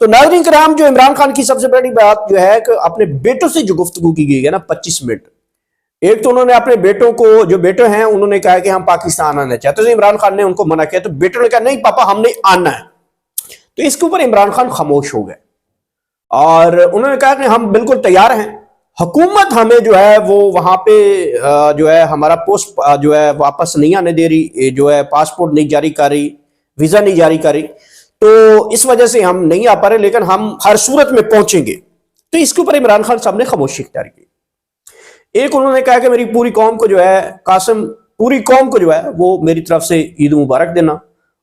تو ناظرین کرام، جو عمران خان کی سب سے بڑی بات جو ہے کہ اپنے بیٹوں سے جو گفتگو کی گئی ہے نا 25 منٹ، ایک تو انہوں نے اپنے بیٹوں کو، جو بیٹے ہیں انہوں نے کہا کہ ہم پاکستان آنا چاہتے ہیں، عمران خان نے ان کو منع کیا، تو بیٹوں نے کہا نہیں پاپا ہم نے آنا ہے. تو اس کے اوپر عمران خان خاموش ہو گئے اور انہوں نے کہا کہ ہم بالکل تیار ہیں، حکومت ہمیں جو ہے وہ وہاں پہ جو ہے ہمارا پوسٹ جو ہے واپس نہیں آنے دے رہی، جو ہے پاسپورٹ نہیں جاری کر رہی، ویزا نہیں جاری کر رہی، تو اس وجہ سے ہم نہیں آ پا رہے، لیکن ہم ہر صورت میں پہنچیں گے. تو اس کے اوپر عمران خان صاحب نے خاموشی اختیار کی. ایک انہوں نے کہا کہ میری پوری قوم کو جو ہے قاسم، پوری قوم کو جو ہے وہ میری طرف سے عید مبارک دینا،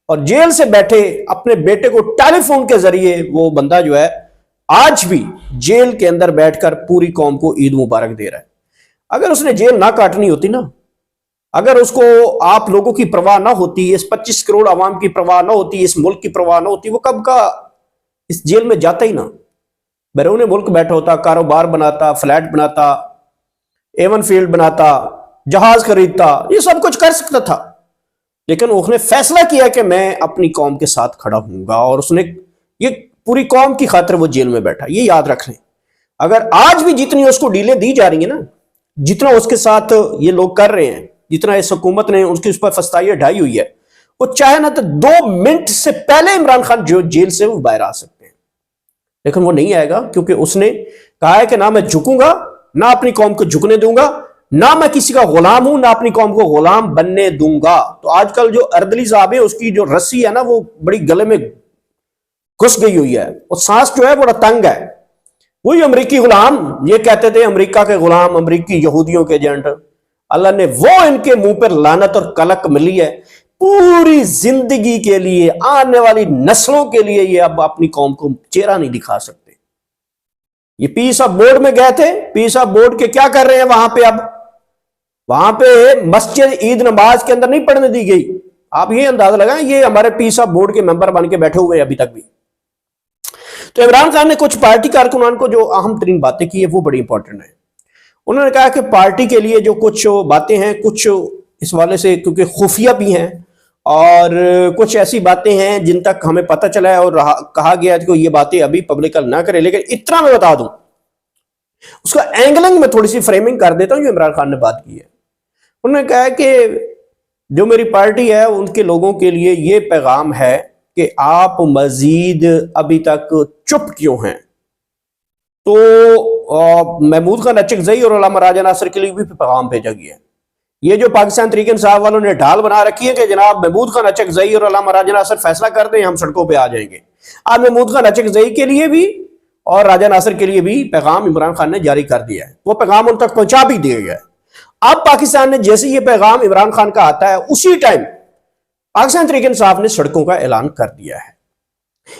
اور جیل سے بیٹھے اپنے بیٹے کو ٹیلی فون کے ذریعے وہ بندہ جو ہے آج بھی جیل کے اندر بیٹھ کر پوری قوم کو عید مبارک دے رہا ہے. اگر اس نے جیل نہ کاٹنی ہوتی نا، اگر اس کو آپ لوگوں کی پرواہ نہ ہوتی، اس 25 کروڑ عوام کی پرواہ نہ ہوتی، اس ملک کی پرواہ نہ ہوتی، وہ کب کا اس جیل میں جاتا ہی نہ، بیرون ملک بیٹھا ہوتا، کاروبار بناتا، فلیٹ بناتا، ایون فیلڈ بناتا، جہاز خریدتا، یہ سب کچھ کر سکتا تھا. لیکن اس نے فیصلہ کیا کہ میں اپنی قوم کے ساتھ کھڑا ہوں گا، اور اس نے یہ پوری قوم کی خاطر وہ جیل میں بیٹھا. یہ یاد رکھ لیں. اگر آج بھی جتنی اس کو ڈیلیں دی جا رہی ہیں نا، جتنا اس کے ساتھ یہ لوگ کر رہے ہیں، جتنا اس حکومت نے اس کی اس پر فستائیاں ڈھائی ہوئی ہے، وہ چاہے نہ تو 2 منٹ سے پہلے عمران خان جو جیل سے وہ باہر آ سکتے ہیں، لیکن وہ نہیں آئے گا، کیونکہ اس نے کہا ہے کہ نہ میں جھکوں گا، نہ اپنی قوم کو جھکنے دوں گا، نہ میں کسی کا غلام ہوں، نہ اپنی قوم کو غلام بننے دوں گا. تو آج کل جو اردلی صاحب ہے، اس کی جو رسی ہے نا وہ بڑی گلے میں گھس گئی ہوئی ہے، اور سانس جو ہے بڑا تنگ ہے. وہی امریکی غلام، یہ کہتے تھے امریکہ کے غلام، امریکی یہودیوں کے ایجنٹ، اللہ نے وہ ان کے منہ پر لعنت اور کلک ملی ہے. پوری زندگی کے لیے، آنے والی نسلوں کے لیے یہ اب اپنی قوم کو چہرہ نہیں دکھا سکتے. یہ پیس آف بورڈ میں گئے تھے، پیس آف بورڈ کے کیا کر رہے ہیں وہاں پہ؟ اب وہاں پہ مسجد عید نماز کے اندر نہیں پڑھنے دی گئی. آپ یہ اندازہ لگائیں، یہ ہمارے پیس آف بورڈ کے ممبر بن کے بیٹھے ہوئے ابھی تک بھی. تو عمران خان نے کچھ پارٹی کارکنان کو جو اہم ترین باتیں کی ہے وہ بڑی امپورٹنٹ ہیں. انہوں نے کہا کہ پارٹی کے لیے جو کچھ باتیں ہیں، کچھ اس والے سے کیونکہ خفیہ بھی ہیں، اور کچھ ایسی باتیں ہیں جن تک ہمیں پتہ چلا ہے اور کہا گیا ہے کہ یہ باتیں ابھی پبلکل نہ کرے، لیکن اتنا میں بتا دوں، اس کا اینگلنگ میں تھوڑی سی فریمنگ کر دیتا ہوں جو عمران خان نے بات کی ہے. انہوں نے کہا کہ جو میری پارٹی ہے ان کے لوگوں کے لیے یہ پیغام ہے کہ آپ مزید ابھی تک چپ کیوں ہیں. تو محمود خان اچکزئی اور علامہ راجہ ناصر کے لیے بھی پیغام بھیجا گیا ہے. یہ جو پاکستان تحریک انصاف والوں نے ڈھال بنا رکھی ہے کہ جناب محمود خان اچکزئی اور علامہ راجہ ناصر فیصلہ کر دیں، ہم سڑکوں پہ آ جائیں گے. اب محمود خان اچکزئی کے لیے بھی اور راجہ ناصر کے لیے بھی پیغام عمران خان نے جاری کر دیا ہے، وہ پیغام ان تک پہنچا بھی دیا گیا ہے. اب پاکستان نے جیسے یہ پیغام عمران خان کا آتا ہے، اسی ٹائم پاکستان تحریک انصاف نے سڑکوں کا اعلان کر دیا ہے.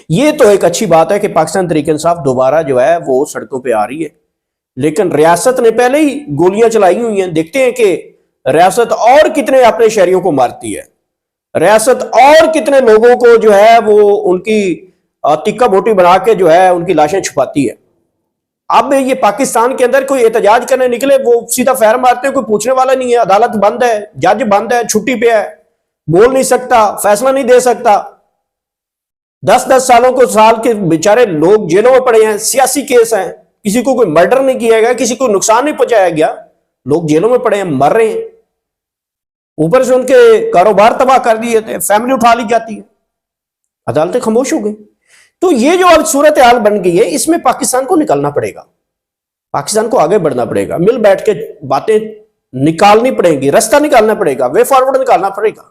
یہ تو ایک اچھی بات ہے کہ پاکستان تحریک انصاف دوبارہ جو ہے وہ سڑکوں پہ آ رہی ہے، لیکن ریاست نے پہلے ہی گولیاں چلائی ہوئی ہیں. دیکھتے ہیں کہ ریاست اور کتنے اپنے شہریوں کو مارتی ہے، ریاست اور کتنے لوگوں کو جو ہے وہ ان کی تکہ بوٹی بنا کے جو ہے ان کی لاشیں چھپاتی ہے. اب یہ پاکستان کے اندر کوئی احتجاج کرنے نکلے، وہ سیدھا فیر مارتے ہیں، کوئی پوچھنے والا نہیں ہے، عدالت بند ہے، جج بند ہے، چھٹی پہ ہے، بول نہیں سکتا، فیصلہ نہیں دے سکتا. 10 سالوں کو سال کے بیچارے لوگ جیلوں میں پڑے ہیں، سیاسی کیس ہیں، کسی کو کوئی مرڈر نہیں کیا گیا، کسی کو نقصان نہیں پہنچایا گیا، لوگ جیلوں میں پڑے ہیں، مر رہے ہیں، اوپر سے ان کے کاروبار تباہ کر دیے تھے، فیملی اٹھا لی جاتی ہے، عدالتیں خاموش ہو گئی. تو یہ جو اب صورتحال بن گئی ہے، اس میں پاکستان کو نکلنا پڑے گا، پاکستان کو آگے بڑھنا پڑے گا، مل بیٹھ کے باتیں نکالنی پڑیں گی، رستہ نکالنا پڑے گا، وے فارورڈ نکالنا پڑے گا.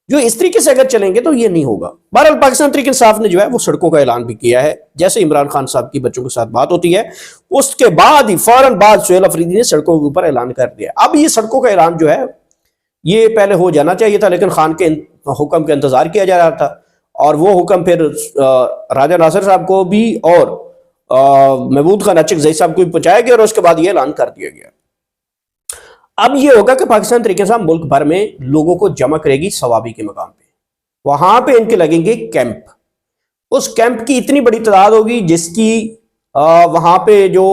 جو اس طریقے سے اگر چلیں گے تو یہ نہیں ہوگا. بہرحال پاکستان تحریک انصاف نے جو ہے وہ سڑکوں کا اعلان بھی کیا ہے. جیسے عمران خان صاحب کی بچوں کے ساتھ بات ہوتی ہے، اس کے بعد ہی فوراً بعد سہیل افریدی نے سڑکوں کے اوپر اعلان کر دیا. اب یہ سڑکوں کا اعلان جو ہے یہ پہلے ہو جانا چاہیے تھا، لیکن خان کے حکم کا انتظار کیا جا رہا تھا، اور وہ حکم پھر راجہ ناصر صاحب کو بھی اور محمود خان اچکزئی صاحب کو بھی پہنچایا گیا، اور اس کے بعد یہ اعلان کر دیا گیا. اب یہ ہوگا کہ پاکستان تحریک انصاف ملک بھر میں لوگوں کو جمع کرے گی ثوابی کے مقام پہ. وہاں پہ ان کے لگیں گے کیمپ. اس کیمپ کی اتنی بڑی تعداد ہوگی جس کی وہاں پہ جو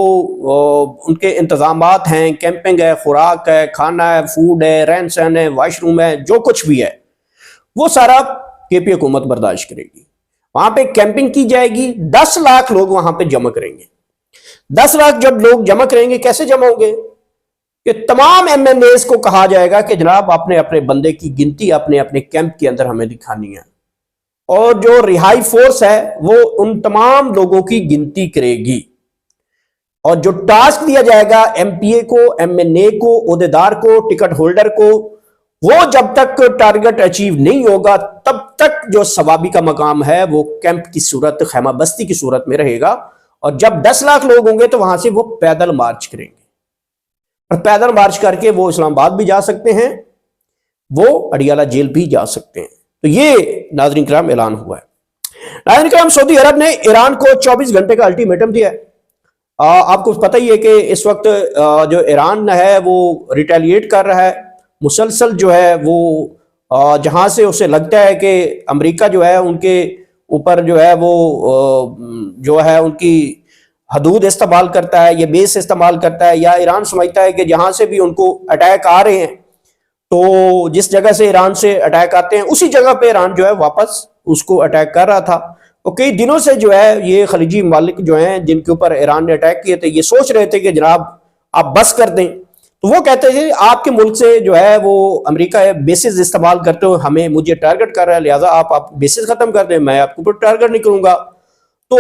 ان کے انتظامات ہیں، کیمپنگ ہے، خوراک ہے، کھانا ہے، فوڈ ہے، رہن سہن ہے، واش روم ہے، جو کچھ بھی ہے وہ سارا کے پی حکومت برداشت کرے گی. وہاں پہ کیمپنگ کی جائے گی، 10 لاکھ لوگ وہاں پہ جمع کریں گے۔ 10 لاکھ جب لوگ جمع کریں گے، کیسے جمع ہوں گے کہ تمام ایم این ایز کو کہا جائے گا کہ جناب اپنے اپنے بندے کی گنتی اپنے اپنے کیمپ کے اندر ہمیں دکھانی ہے، اور جو رہائی فورس ہے وہ ان تمام لوگوں کی گنتی کرے گی، اور جو ٹاسک دیا جائے گا ایم پی اے کو، ایم این اے کو، عہدیدار کو، ٹکٹ ہولڈر کو، وہ جب تک ٹارگٹ اچیو نہیں ہوگا تب تک جو ثوابی کا مقام ہے وہ کیمپ کی صورت، خیمہ بستی کی صورت میں رہے گا، اور جب 10 لاکھ لوگ ہوں گے تو وہاں سے وہ پیدل مارچ کریں گے، اور پیدل مارچ کر کے وہ اسلام آباد بھی جا سکتے ہیں، وہ اڈیالہ جیل بھی جا سکتے ہیں۔ تو یہ ناظرین کرام اعلان ہوا ہے۔ ناظرین کرام، سعودی عرب نے ایران کو 24 گھنٹے کا الٹیمیٹم دیا ہے۔ آپ کو پتہ ہی ہے کہ اس وقت جو ایران ہے وہ ریٹیلیٹ کر رہا ہے، مسلسل جو ہے وہ جہاں سے اسے لگتا ہے کہ امریکہ جو ہے ان کے اوپر جو ہے وہ جو ہے ان کی حدود استعمال کرتا ہے یا بیس استعمال کرتا ہے، یا ایران سمجھتا ہے کہ جہاں سے بھی ان کو اٹیک آ رہے ہیں تو جس جگہ سے ایران سے اٹیک آتے ہیں اسی جگہ پہ ایران جو ہے واپس اس کو اٹیک کر رہا تھا۔ تو کئی دنوں سے جو ہے یہ خلیجی ممالک جو ہیں جن کے اوپر ایران نے اٹیک کیے تھے، یہ سوچ رہے تھے کہ جناب آپ بس کر دیں، تو وہ کہتے تھے آپ کے ملک سے جو ہے وہ امریکہ بیسز استعمال کرتے ہو، مجھے ٹارگٹ کر رہا ہے، لہٰذا آپ بیسز ختم کر دیں، میں آپ کے اوپر ٹارگٹ نہیں کروں گا۔ تو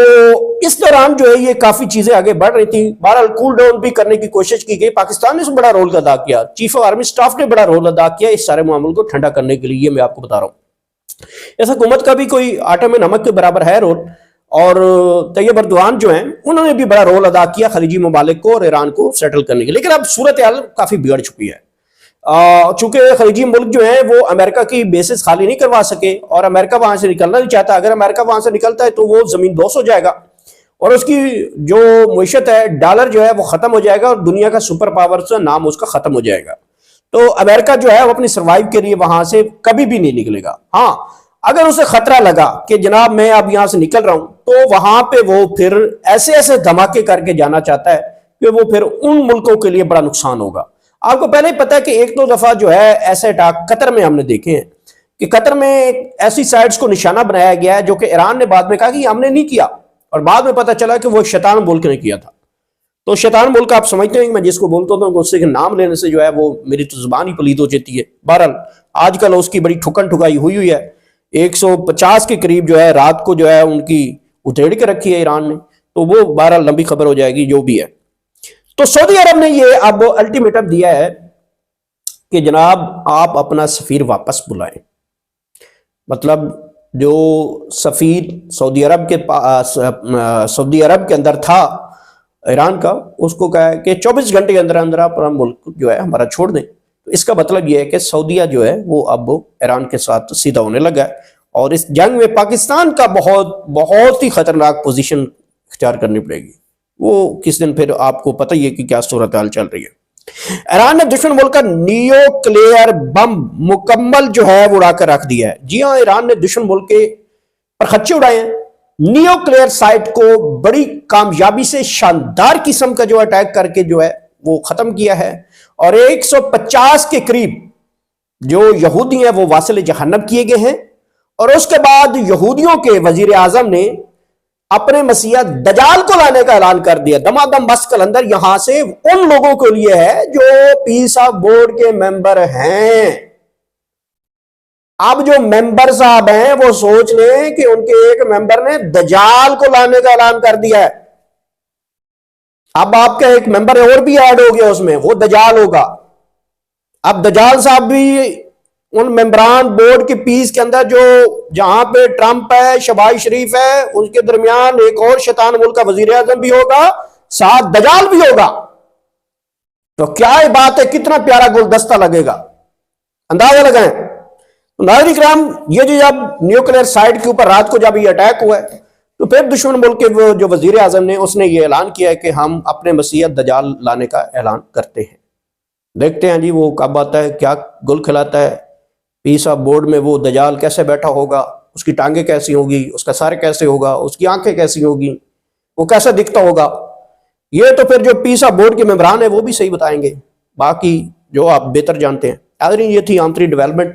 اس دوران جو ہے یہ کافی چیزیں آگے بڑھ رہی تھیں، بہرحال کول ڈاؤن بھی کرنے کی کوشش کی گئی، پاکستان نے اس میں بڑا رول ادا کیا، چیف آف آرمی سٹاف نے بڑا رول ادا کیا اس سارے معاملے کو ٹھنڈا کرنے کے لیے، میں آپ کو بتا رہا ہوں۔ اس حکومت کا بھی کوئی آٹے میں نمک کے برابر ہے رول، اور طیب اردوان جو ہیں انہوں نے بھی بڑا رول ادا کیا خلیجی ممالک کو اور ایران کو سیٹل کرنے کے، لیکن اب صورتحال کافی بگڑ چکی ہے، چونکہ خلیجی ملک جو ہیں وہ امریکہ کی بیسز خالی نہیں کروا سکے، اور امریکہ وہاں سے نکلنا نہیں چاہتا۔ اگر امریکہ وہاں سے نکلتا ہے تو وہ زمین دوست ہو جائے گا، اور اس کی جو معیشت ہے، ڈالر جو ہے وہ ختم ہو جائے گا، اور دنیا کا سپر پاور سے نام اس کا ختم ہو جائے گا۔ تو امریکہ جو ہے وہ اپنی سروائیو کے لیے وہاں سے کبھی بھی نہیں نکلے گا۔ ہاں، اگر اسے خطرہ لگا کہ جناب میں اب یہاں سے نکل رہا ہوں، تو وہاں پہ وہ پھر ایسے ایسے دھماکے کر کے جانا چاہتا ہے کہ وہ پھر ان ملکوں کے لیے بڑا نقصان ہوگا۔ آپ کو پہلے ہی پتا ہے کہ ایک دو دفعہ جو ہے ایسے اٹیک قطر میں ہم نے دیکھے ہیں، کہ قطر میں ایسی سائٹس کو نشانہ بنایا گیا ہے جو کہ ایران نے بعد میں کہا کہ ہم نے نہیں کیا، اور بعد میں پتا چلا کہ وہ شیطان ملک نے کیا تھا۔ تو شیطان ملک آپ سمجھتے ہیں کہ میں جس کو بولتا ہوں اس سے نام لینے سے جو ہے وہ میری تو زبان ہی پلید ہو جاتی ہے۔ بہرحال آج کل اس کی بڑی ٹھکن ٹھکائی ہوئی ہے، 150 کے قریب جو ہے رات کو جو ہے ان کی اتھیڑ کے رکھی ہے ایران نے، تو وہ بہرحال لمبی خبر ہو جائے گی جو بھی ہے۔ تو سعودی عرب نے یہ اب الٹیمیٹم دیا ہے کہ جناب آپ اپنا سفیر واپس بلائیں، مطلب جو سفیر سعودی عرب کے اندر تھا ایران کا، اس کو کہا ہے کہ 24 گھنٹے کے اندر اندر اپنا ملک جو ہے ہمارا چھوڑ دیں۔ تو اس کا مطلب یہ ہے کہ سعودیہ جو ہے وہ اب ایران کے ساتھ سیدھا ہونے لگا ہے، اور اس جنگ میں پاکستان کا بہت ہی خطرناک پوزیشن اختیار کرنی پڑے گی۔ وہ کس دن پھر آپ کو پتہ ہی ہے کہ کیا صورتحال چل رہی ہے۔ ایران نے دشمن ملک کا نیوکلیئر بم مکمل جو ہے وہ اڑا کر رکھ دیا ہے۔ جی ہاں، ایران نے دشمن ملک کے پر خدشے اڑائے ہیں، نیوکلیئر سائٹ کو بڑی کامیابی سے شاندار قسم کا جو اٹیک کر کے جو ہے وہ ختم کیا ہے، اور 150 کے قریب جو یہودی ہیں وہ واصل جہنم کیے گئے ہیں۔ اور اس کے بعد یہودیوں کے وزیر اعظم نے اپنے مسیح دجال کو لانے کا اعلان کر دیا، دمادم بس کلندر یہاں سے ان لوگوں کے لیے ہے جو پیس آف بورڈ کے ممبر ہیں۔ اب جو ممبر صاحب ہیں وہ سوچ لیں کہ ان کے ایک ممبر نے دجال کو لانے کا اعلان کر دیا ہے، اب آپ کا ایک ممبر اور بھی ایڈ ہو گیا اس میں، وہ دجال ہوگا۔ اب دجال صاحب بھی ان ممبران بورڈ کے پیس کے اندر جو جہاں پہ ٹرمپ ہے، شہباز شریف ہے، ان کے درمیان ایک اور شیطان ملک کا وزیر اعظم بھی ہوگا، ساتھ دجال بھی ہوگا۔ تو کیا یہ بات ہے، کتنا پیارا گلدستہ لگے گا، اندازہ لگائیں۔ ناظرین کرام، یہ جب نیوکلیئر سائٹ کے اوپر رات کو جب یہ اٹیک ہوا ہے تو پھر دشمن ملک کے جو وزیر اعظم نے اس نے یہ اعلان کیا ہے کہ ہم اپنے مسیح دجال لانے کا اعلان کرتے ہیں۔ دیکھتے ہیں جی وہ کب آتا ہے، کیا گل کھلاتا ہے، پیس آف بورڈ میں وہ دجال کیسے بیٹھا ہوگا، اس کی ٹانگیں کیسی ہوگی، اس کا سر کیسے ہوگا، اس کی آنکھیں کیسی ہوگی، وہ کیسا دکھتا ہوگا۔ یہ تو پھر جو پیس آف بورڈ کے ممبران ہیں وہ بھی صحیح بتائیں گے، باقی جو آپ بہتر جانتے ہیں۔ آخری یہ تھی عام تری ڈیولپمنٹ،